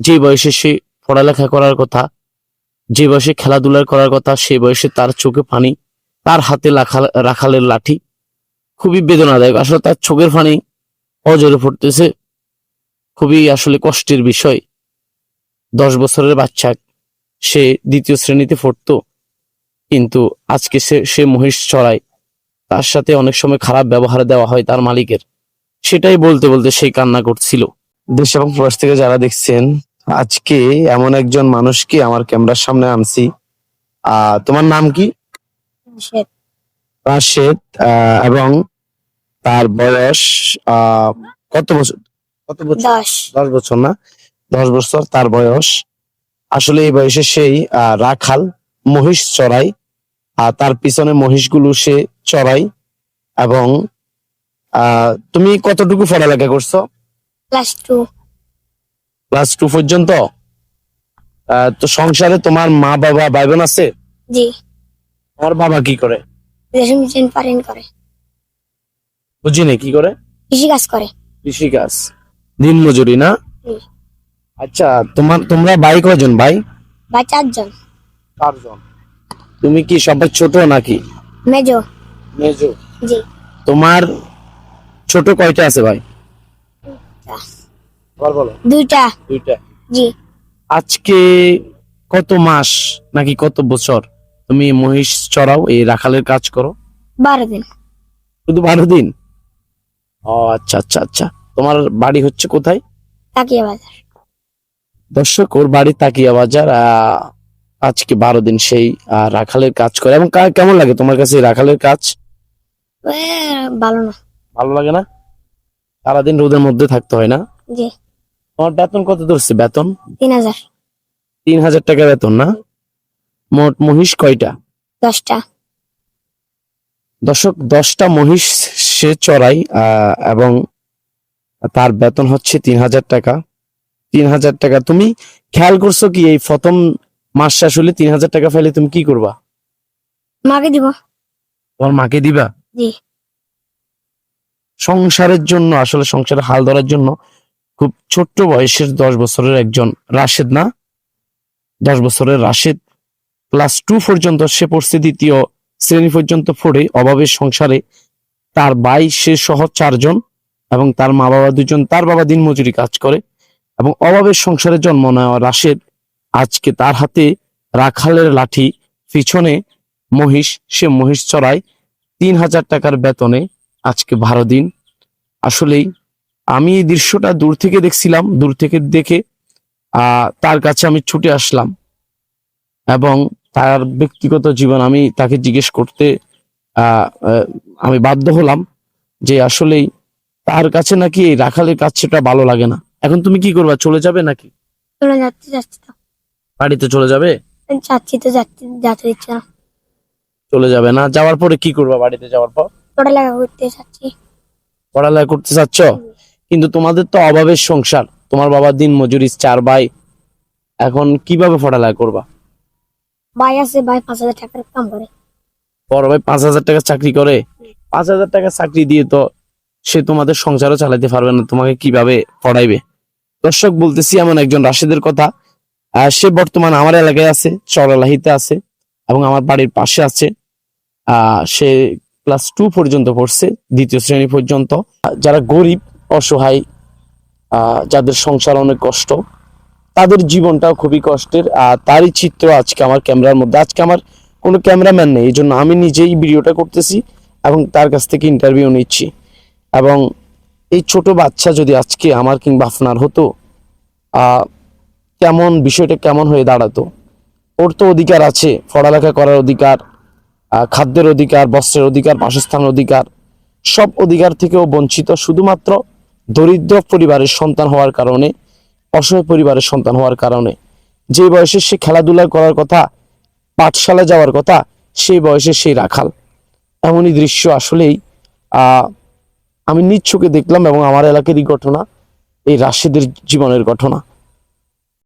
যে বয়সে সে পড়ালেখা করার কথা, যে বয়সে খেলাধুলা করার কথা, সেই বয়সে তার চোখে পানি, তার হাতে রাখালের লাঠি। খুবই বেদনাদায়ক আসলে, তার চোখের পানি অঝরে পড়তেছে। খুবই আসলে কষ্টের বিষয়। 10 বছরের বাচ্চা, সে দ্বিতীয় শ্রেণীতে পড়তো, কিন্তু আজকে সে মহিষ চড়ায়। তার সাথে অনেক সময় খারাপ ব্যবহার দেওয়া হয় তার মালিকের। সেটাই বলতে বলতে সেই কান্না করছিল। দেশ এবং প্রবাস থেকে যারা দেখছেন, আজকে এমন একজন মানুষকে আমার ক্যামেরার সামনে আনছি। তোমার নাম কি? রাশেদ। রাশেদ। এবং তার বয়স কত বছর? 10। 10 বছর না, 10 বছর তার বয়স। আসলে এই বয়সে সেই রাখাল, মহিষ চড়াই। তার পিছনে মহিষগুলো সে চড়াই। এবং তুমি কতটুকু পড়ালেখা করছো? ক্লাস 2। ক্লাস 2 পর্যন্ত। তো সংসারে তোমার মা বাবা ভাই বোন আছে? জি। তোমার বাবা কি করে? রেশম মেশিন পারেন করে। বুঝিনি, কি করে? কৃষি কাজ করে। কৃষি কাজ, দিন মজুরি না? জি। আচ্ছা, তোমরা ভাই কয়জন? ভাই ভাই 4 জন। 4 জন। তুমি কি সবার ছোট নাকি? মেজো। মেজো। জি। তোমার ছোট কয়টা আছে ভাই? বলো। 2টা। 2টা। জি। আজকে কত মাস নাকি কত বছর তুমি মহিষ চড়াও, এই রাখালের কাজ করো? 12 দিন। শুধু 12 দিন? ও আচ্ছা আচ্ছা আচ্ছা। তোমার বাড়ি হচ্ছে কোথায়? তাকিয়া বাজার। দর্শক, ওর বাড়ি তাকিয়া বাজার। আজকে 12 দিন সেই রাখালের কাজ করে। এবং কেমন লাগে তোমার কাছে এই রাখালের কাজ? ভালো না। ভালো লাগে না? সারাদিন রোদের মধ্যে থাকতে হয় না? জি। তোমার বেতন কত ধরছে? বেতন 3000। 3000 টাকা বেতন না? মোট মহিষ কয়টা? 10টা। দর্শক, 10টা মহিষ সে চড়াই। এবং তার বেতন হচ্ছে 3000 টাকা। 3000 টাকা। তুমি খেয়াল করছো কি, এই প্রথম মাস শেষ হলে 3000 টাকা ফেলে তুমি কি করবা? মাকে দিব। তোমার মাকে দিবা? জি। সংসারের জন্য, আসলে সংসারে হাল ধরার জন্য খুব ছোট্ট বয়সের 10 বছরের একজন রাশেদ না, 10 বছরের রাশেদ ক্লাস 2 পর্যন্ত সে পড়ছে, দ্বিতীয় শ্রেণী পর্যন্ত পড়ে অভাবের সংসারে। তার ভাই সে সহ 4 জন, এবং তার মা বাবা 2 জন। তার বাবা দিনমজুরি কাজ করে, এবং অভাবের সংসারে জন্ম নেওয়া রাশেদ আজকে তার হাতে রাখালের লাঠি, পিছনে মহিষ, সে মহিষ চড়ায় 3000 টাকার বেতনে আজকে 12 দিন। আসলেই আমি এই দৃশ্যটা দূর থেকে দেখছিলাম। দূর থেকে দেখে তার কাছে আমি ছুটে আসলাম, এবং তার ব্যক্তিগত জীবন আমি তাকে জিজ্ঞেস করতে আমি বাধ্য হলাম যে আসলেই তার কাছে নাকি এই রাখালের কাজটা ভালো লাগে না। এখন তুমি কি করবা? চলে যাবে নাকি? চলে যাচ্ছি তো। বাড়িতে চলে যাবে? যাচ্ছি তো, যেতে দিচ্ছে না। চলে যাবে না? যাওয়ার পরে কি করবা? বাড়িতে যাওয়ার পর পড়ালেখা করতে যাচ্ছি। পড়ালেখা করতে চাচ্ছ? কিন্তু তোমাদের তো অভাবের সংসার, তোমার বাবা দিন মজুরি, 4 ভাই। এখন কিভাবে পড়ালেখা করবা? ভাই আছে, ভাই 5000 টাকার কাম করে। বড় ভাই 5000 টাকা চাকরি করে? 5000 টাকা চাকরি দিয়ে তো সে তোমাদের সংসারও চালাতে পারবে না, তোমাকে কিভাবে পড়াইবে? দর্শক, বলতেছি এমন একজন রাশেদের কথা। সে বর্তমান আমার এলাকায় আছে, চরলাহিতে আছে, এবং আমার বাড়ির পাশে আছে। সে ক্লাস 2 পর্যন্ত পড়ছে, দ্বিতীয় শ্রেণী পর্যন্ত। যারা গরিব, অসহায়, যাদের সংসার অনেক কষ্ট, তাদের জীবনটাও খুবই কষ্টের। তারই চিত্র আজকে আমার ক্যামেরার মধ্যে। আজকে আমার কোনো ক্যামেরাম্যান নেই, এই জন্য আমি নিজেই ভিডিওটা করতেছি এবং তার কাছ থেকে ইন্টারভিউ নিচ্ছি। এবং এই ছোট বাচ্চা যদি আজকে আমার কিংবা আপনার হতো, কেমন বিষয়টা কেমন হয়ে দাঁড়াতো? ওর তো অধিকার আছে, পড়ালেখা করার অধিকার, খাদ্যের অধিকার, বস্ত্রের অধিকার, বাসস্থানের অধিকার, সব অধিকার থেকেও বঞ্চিত শুধুমাত্র দরিদ্র পরিবারের সন্তান হওয়ার কারণে, অসহায় পরিবারের সন্তান হওয়ার কারণে। যে বয়সে সে খেলাধুলা করার কথা, পাঠশালা যাওয়ার কথা, সেই বয়সে সেই রাখাল। এমনই দৃশ্য আসলেই আমি নিজ চোখে দেখলাম, এবং আমার এলাকারই ঘটনা, এই রাশেদের জীবনের ঘটনা।